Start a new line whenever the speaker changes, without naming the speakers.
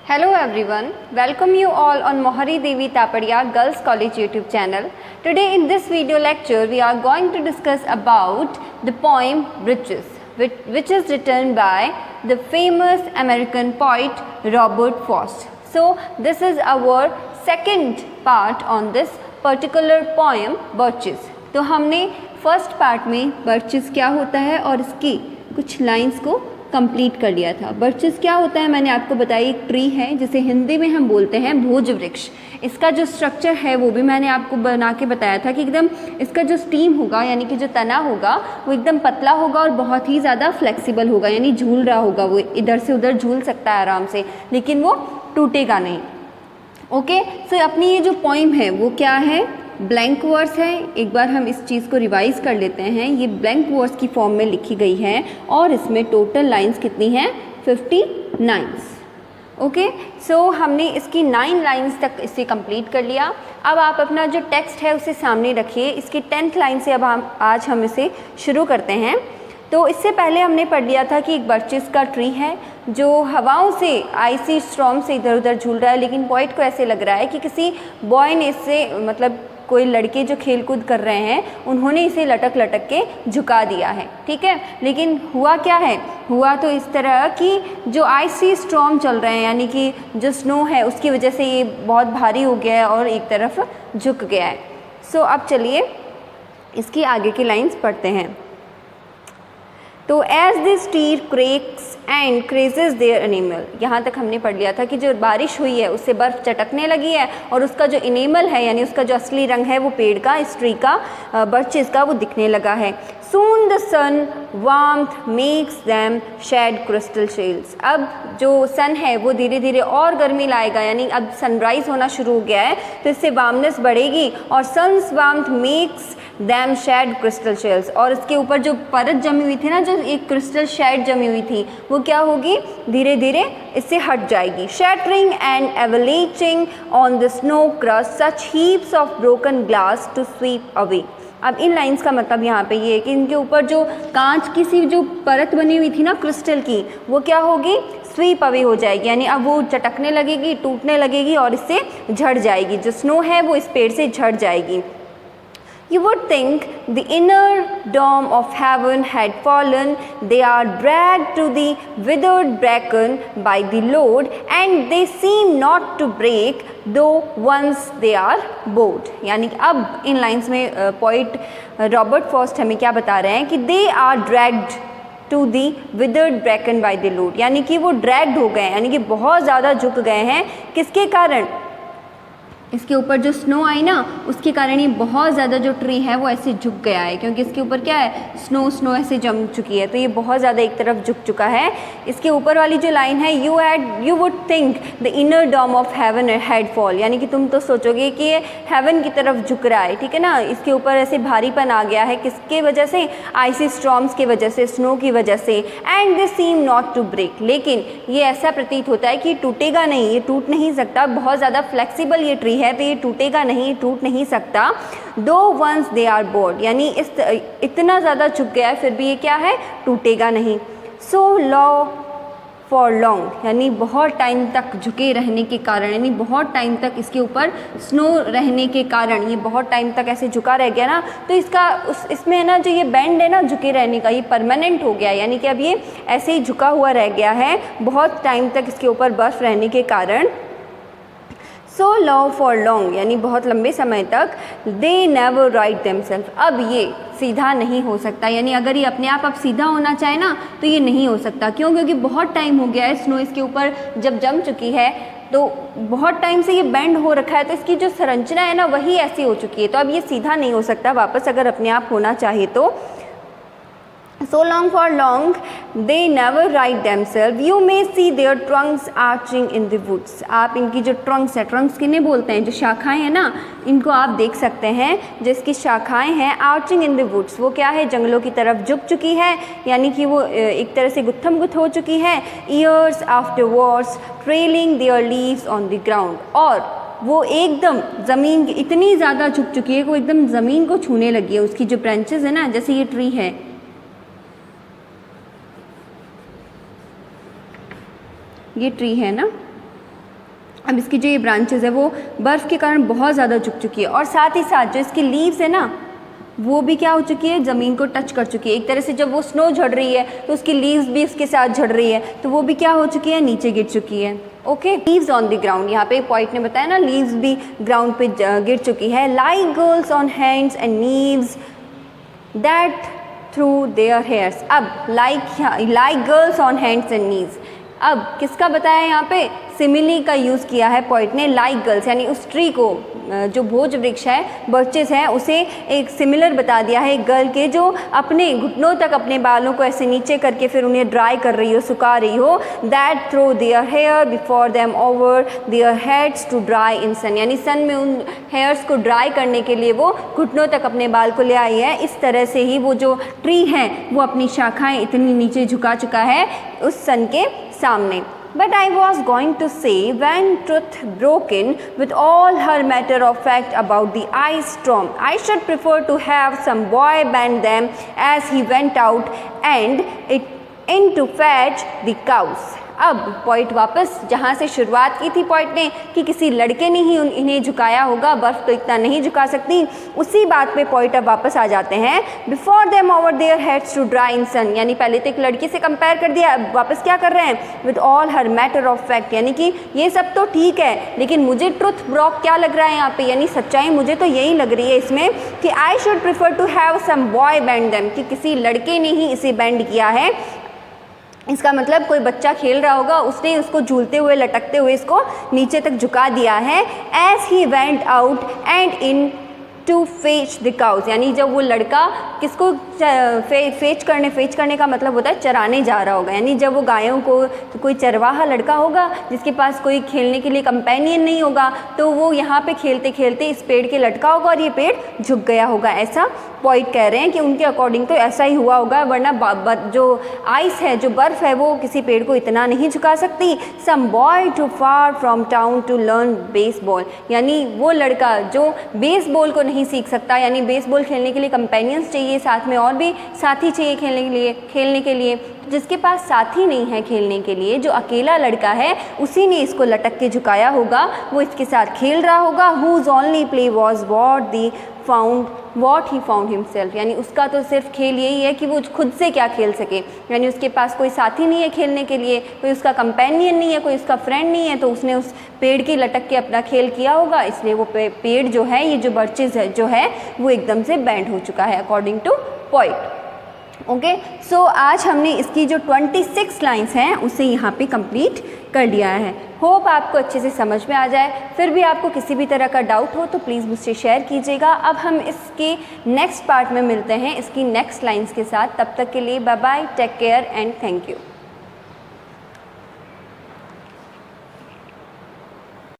Hello everyone, welcome you all on Mohari Devi Tapadia Girls College YouTube channel. Today in this video lecture we are going to discuss about the poem Britches, which is written by the famous American poet Robert Frost. So this is our second part on this particular poem Birches. तो हमने first part में birches क्या होता है और इसकी कुछ lines को कंप्लीट कर लिया था। बर्चेस क्या होता है मैंने आपको बताया, एक ट्री है जिसे हिंदी में हम बोलते हैं भोज वृक्ष। इसका जो स्ट्रक्चर है वो भी मैंने आपको बना के बताया था कि एकदम इसका जो स्टीम होगा यानी कि जो तना होगा वो एकदम पतला होगा और बहुत ही ज़्यादा फ्लेक्सिबल होगा, यानी झूल रहा होगा, वो इधर से उधर झूल सकता है आराम से, लेकिन वो टूटेगा नहीं। ओके, सो अपनी ये जो पोइम है वो क्या है, ब्लैंक वर्स है। एक बार हम इस चीज़ को रिवाइज़ कर लेते हैं। ये ब्लैंक वर्स की फॉर्म में लिखी गई है और इसमें टोटल लाइंस कितनी हैं, 59। ओके, सो हमने इसकी 9 लाइंस तक इसे कंप्लीट कर लिया। अब आप अपना जो टेक्स्ट है उसे सामने रखिए। इसकी 10th लाइन से अब आज हम इसे शुरू करते हैं। तो इससे पहले हमने पढ़ लिया था कि एक बर्चेस का ट्री है जो हवाओं से, आइसी स्टॉर्म से इधर उधर झूल रहा है, लेकिन पोएट को ऐसे लग रहा है कि किसी बॉय ने इससे, मतलब कोई लड़के जो खेल कूद कर रहे हैं उन्होंने इसे लटक लटक के झुका दिया है। ठीक है, लेकिन हुआ क्या है, हुआ तो इस तरह कि जो आइसी स्टॉर्म चल रहे हैं यानी कि जो स्नो है उसकी वजह से ये बहुत भारी हो गया है और एक तरफ झुक गया है। सो अब चलिए इसकी आगे की लाइंस पढ़ते हैं। तो as this tree cracks and crazes their enamel, यहाँ तक हमने पढ़ लिया था कि जो बारिश हुई है उससे बर्फ़ चटकने लगी है और उसका जो एनिमल है यानी उसका जो असली रंग है वो पेड़ का, इस ट्री का, बर्चेस का, वो दिखने लगा है। Soon the sun warmth makes them shed crystal shells। अब जो सन है वो धीरे धीरे और गर्मी लाएगा, यानी अब सनराइज़ होना शुरू हो गया है तो इससे वार्मनेस बढ़ेगी और sun's warmth makes them shed crystal shells, और इसके ऊपर जो परत जमी हुई थी ना, जो एक क्रिस्टल शेड जमी हुई थी, वो क्या होगी, धीरे धीरे इससे हट जाएगी। Shattering and avalanching on the snow crust such heaps of broken glass to sweep away. अब इन लाइंस का मतलब यहाँ पे ये है कि इनके ऊपर जो कांच की सी जो परत बनी हुई थी ना क्रिस्टल की, वो क्या होगी, स्वीप अवे हो जाएगी, यानी अब वो चटकने लगेगी, टूटने लगेगी और इससे झड़ जाएगी। जो स्नो है वो इस पेड़ से झड़ जाएगी। You would think the inner dome of heaven had fallen. They are dragged to the withered bracken by the load, and they seem not to break, though once they are bowed। यानी कि अब इन lines में poet Robert Frost हमें क्या बता रहे हैं कि they are dragged to the withered bracken by the load, यानी कि वो ड्रैग्ड हो गए, यानी कि बहुत ज़्यादा झुक गए हैं। किसके कारण, इसके ऊपर जो स्नो आई ना उसके कारण ये बहुत ज़्यादा जो ट्री है वो ऐसे झुक गया है, क्योंकि इसके ऊपर क्या है, स्नो ऐसे जम चुकी है, तो ये बहुत ज़्यादा एक तरफ झुक चुका है। इसके ऊपर वाली जो लाइन है, you would think the inner dome of heaven had fall, यानी कि तुम तो सोचोगे कि ये हेवन की तरफ झुक रहा है। ठीक है ना, इसके ऊपर ऐसे भारीपन आ गया है, किसके वजह से, आइसी स्टॉर्म्स की वजह से, स्नो की वजह से। And they seem not to break, लेकिन ये ऐसा प्रतीत होता है कि टूटेगा नहीं, ये टूट नहीं सकता, बहुत ज़्यादा फ्लेक्सिबल ये ट्री है तो ये टूटेगा नहीं, टूट नहीं सकता। दो वंस दे आर बोर्ड, यानी इतना ज़्यादा झुक गया है फिर भी ये क्या है, टूटेगा नहीं। सो लॉ फॉर लॉन्ग, यानी बहुत टाइम तक झुके रहने के कारण, यानी बहुत टाइम तक इसके ऊपर स्नो रहने के कारण ये बहुत टाइम तक ऐसे झुका रह गया ना, तो इसका इसमें है ना जो ये बैंड है ना झुके रहने का, ये परमानेंट हो गया, यानी कि अब ये ऐसे ही झुका हुआ रह गया है बहुत टाइम तक इसके ऊपर बर्फ़ रहने के कारण। सो लॉ फॉर लॉन्ग, यानी बहुत लंबे समय तक। दे नेवर राइट देमसेल्फ, अब ये सीधा नहीं हो सकता, यानी अगर ये अपने आप अब सीधा होना चाहे ना तो ये नहीं हो सकता। क्यों, क्योंकि बहुत टाइम हो गया है, स्नो इसके ऊपर जब जम चुकी है तो बहुत टाइम से ये बेंड हो रखा है, तो इसकी जो संरचना है ना वही ऐसी हो चुकी है, तो अब ये सीधा नहीं हो सकता वापस अगर अपने आप होना चाहे तो। So long for long, they never right themselves. You may see their trunks arching in the woods. आप इनकी जो ट्रंक्स है, ट्रंक्स किन्हें बोलते हैं, जो शाखाएं हैं ना, इनको आप देख सकते हैं, जिसकी शाखाएं हैं आर्चिंग इन द वुड्स, वो क्या है, जंगलों की तरफ झुक चुकी है, यानी कि वो एक तरह से गुत्थम गुत्थ हो चुकी है। Years afterwards, trailing their leaves on the ground, और वो एकदम ज़मीन की इतनी ज़्यादा झुक चुकी है कि वो एकदम ज़मीन को छूने लगी है। उसकी जो ब्रांचेस है ना, जैसे ये ट्री है, ये ट्री है ना, अब इसकी जो ये ब्रांचेस है वो बर्फ़ के कारण बहुत ज़्यादा झुक चुकी है और साथ ही साथ जो इसकी लीव्स है ना वो भी क्या हो चुकी है, ज़मीन को टच कर चुकी है। एक तरह से जब वो स्नो झड़ रही है तो उसकी लीव्स भी उसके साथ झड़ रही है, तो वो भी क्या हो चुकी है, नीचे गिर चुकी है। Okay, leaves on the ground, यहाँ पे पॉइंट ने बताया ना लीव्स भी ग्राउंड पे गिर चुकी है। Like girls on hands and knees that throw their hairs. अब like girls on hands and knees, अब किसका बताया यहाँ पे, सिमिली का यूज़ किया है पॉइंट ने, लाइक गर्ल्स यानी उस ट्री को, जो भोज वृक्ष है, बर्चेस है, उसे एक सिमिलर बता दिया है एक गर्ल के जो अपने घुटनों तक अपने बालों को ऐसे नीचे करके फिर उन्हें ड्राई कर रही हो, सुखा रही हो। That throw their hair before them over their heads to dry in sun, यानी सन में उन हेयर्स को ड्राई करने के लिए वो घुटनों तक अपने बाल को ले आई है। इस तरह से ही वो जो ट्री है वो अपनी शाखाएं इतनी नीचे झुका चुका है उस सन के सामने। But I was going to say, when truth broke in with all her matter of fact about the ice storm, I should prefer to have some boy bend them as he went out and in to fetch the cows. अब point वापस जहाँ से शुरुआत की थी point ने कि किसी लड़के ने ही इन्हें झुकाया होगा, बर्फ़ तो इतना नहीं झुका सकती, उसी बात पे पॉइंट अब वापस आ जाते हैं। Before them over their heads to dry in sun, यानी पहले तो एक लड़की से कंपेयर कर दिया, अब वापस क्या कर रहे हैं, with all her matter of fact, यानी कि ये सब तो ठीक है लेकिन मुझे ट्रुथ ब्रोक क्या लग रहा है यहाँ पे, यानी सच्चाई मुझे तो यही लग रही है इसमें कि I should prefer to have some boy bend them, कि किसी लड़के ने ही इसे बेंड किया है। इसका मतलब कोई बच्चा खेल रहा होगा, उसने उसको झूलते हुए लटकते हुए इसको नीचे तक झुका दिया है। As he went out and in to fetch the cows, यानी जब वो लड़का किसको फेच करने का मतलब होता है चराने जा रहा होगा, यानी जब वो गायों को, तो कोई चरवाहा लड़का होगा जिसके पास कोई खेलने के लिए कंपेनियन नहीं होगा, तो वो यहाँ पे खेलते खेलते इस पेड़ के लटका होगा और ये पेड़ झुक गया होगा। ऐसा पॉइंट कह रहे हैं कि उनके अकॉर्डिंग तो ऐसा ही हुआ होगा, वरना जो आइस है, जो बर्फ़ है, वो किसी पेड़ को इतना नहीं झुका सकती। Some boy too far from town to learn baseball, यानी वो लड़का जो बेसबॉल को नहीं सीख सकता, यानी बेसबॉल खेलने के लिए कंपेनियंस चाहिए, साथ में और भी साथी चाहिए खेलने के लिए, जिसके पास साथी नहीं है खेलने के लिए, जो अकेला लड़का है उसी ने इसको लटक के झुकाया होगा, वो इसके साथ खेल रहा होगा। Whose only play was what he found himself, यानी उसका तो सिर्फ खेल यही है कि वो खुद से क्या खेल सके, यानी उसके पास कोई साथी नहीं है खेलने के लिए, कोई उसका कंपेनियन नहीं है, कोई उसका फ्रेंड नहीं है, तो उसने उस पेड़ की लटक के अपना खेल किया होगा, इसलिए वो पेड़ जो है, ये जो बर्चेस है जो है वो एकदम से बैंड हो चुका है अकॉर्डिंग टू पॉइंट। ओके, सो आज हमने इसकी जो 26 लाइन्स हैं उसे यहाँ पे कंप्लीट कर लिया है। होप आपको अच्छे से समझ में आ जाए। फिर भी आपको किसी भी तरह का डाउट हो तो प्लीज़ मुझसे शेयर कीजिएगा। अब हम इसके नेक्स्ट पार्ट में मिलते हैं इसकी नेक्स्ट लाइन्स के साथ। तब तक के लिए bye bye, take care and thank you.